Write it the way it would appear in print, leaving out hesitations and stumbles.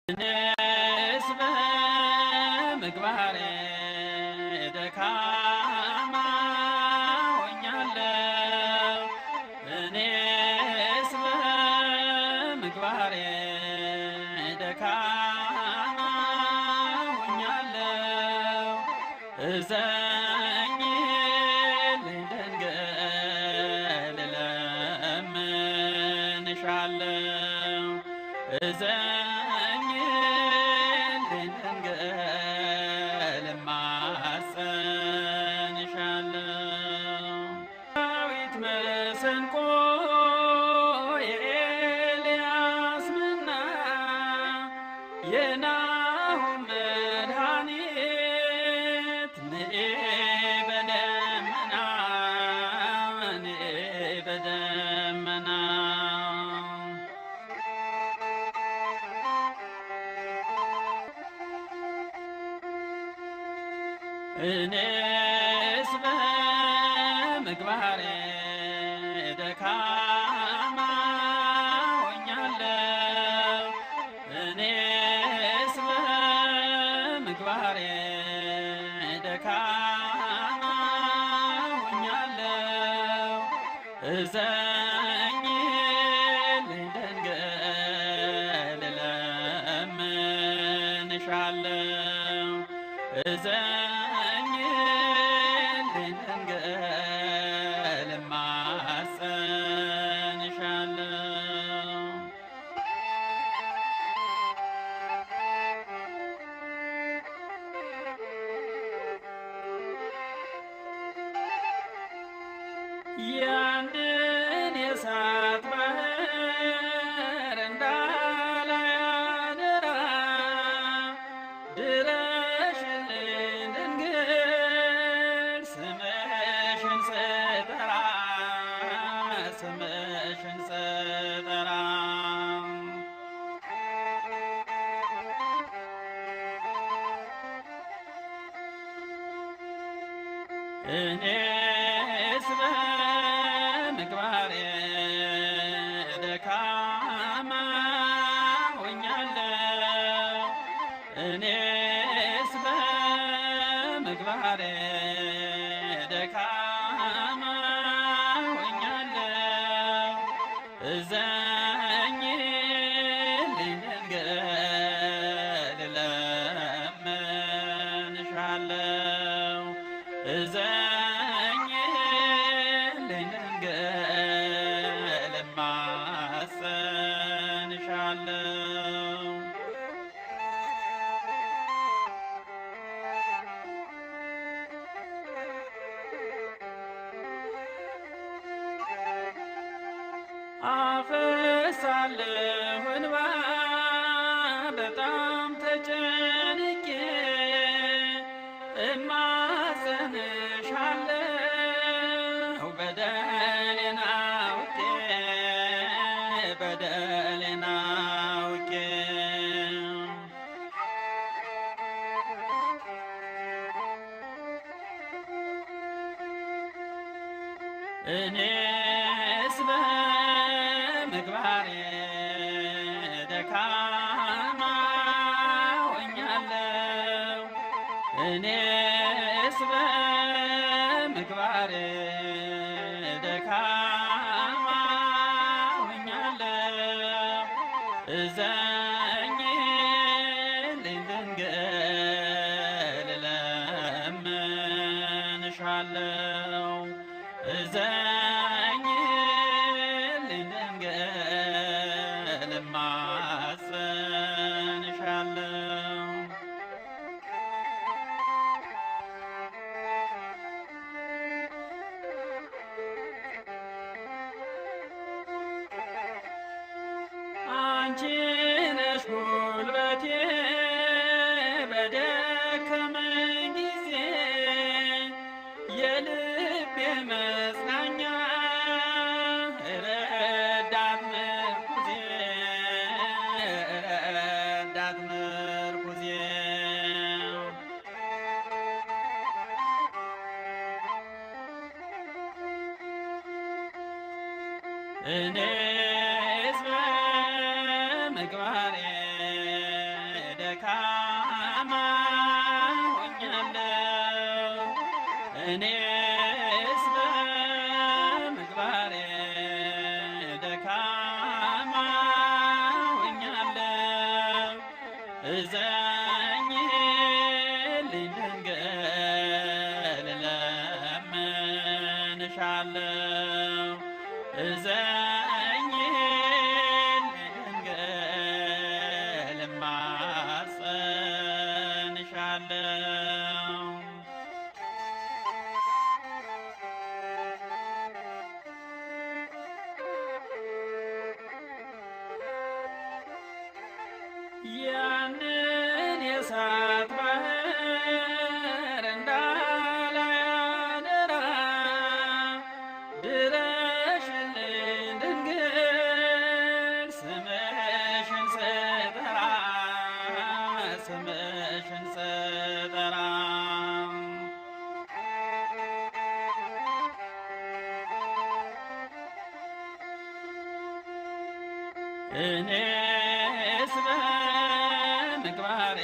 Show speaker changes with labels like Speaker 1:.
Speaker 1: እኔስ በምግባሬ ደካማ ሆኛለሁ። እኔስ በምግባሬ ደካማ ሆኛለሁ። እዘኝልኝ ድንግል እለምንሻለሁ። እዘኝልኝ ድንግል እማጸንሻለሁ። ዳዊት መሰንቆ የኤልያስ መና የናሆም መድኃኒት ንኤ በደመና ንኤ በደመና እኔስ በምግባሬ ደካማ ሆኛለሁ። እኔስ በምግባሬ ደካማ ሆኛለሁ። እዘኝልኝ ድንግል እለምንሻለሁ። እዘኝልኝ ድንግል እማጸንሻለሁ። ያንድን የእሳት ባህር እንዳላይ አደራ ድረሽልኝ ድንግል ስምሽን ስጠራ ስምሽን ስጠራ እኔስ በምግባሬ ደካማ ሆኛለሁ። እኔስ በምግባሬ ደካማ ሆኛለሁ። እዘኝልኝ ድንግል እለምንሻለሁ። እዘኝልኝ ድንግል እማጸንሻለሁ። አፈሳለሁ እንባ በጣም ተጨንቄ እማጸንሻለሁ በደሌን አውቄ በደሌን አውቄ እኔስ በምግባሬ ደካማ ሆኛለሁ። እኔስ በምግባሬ ደካማ ሆኛለሁ። እዘኝልኝ ድንግል እለምንሻለሁ። እዘኝልኝ ድንግል እማጸንሻለሁ። አንቺ ነሽ ጉልበቴ በደከመኝ ጊዜ የልቤ መጽናኛ ረዳት ምርኩዜ ረዳት ምርኩዜ እኔስ በምግባሬ ደካማ ሆኛለሁ እኔስ በምግባሬ ደካማ ሆኛለሁ እዘኝልኝ ድንግል እለምንሻለሁ እዘኝልኝ ድንግል እማጸንሻለሁ ያንን የእሳት ባህር እንዳላይ አደራ ድረሽልኝ ድንግል ስምሽን ስጠራ ስምሽን ስጠራ እኔስ በምግባሬ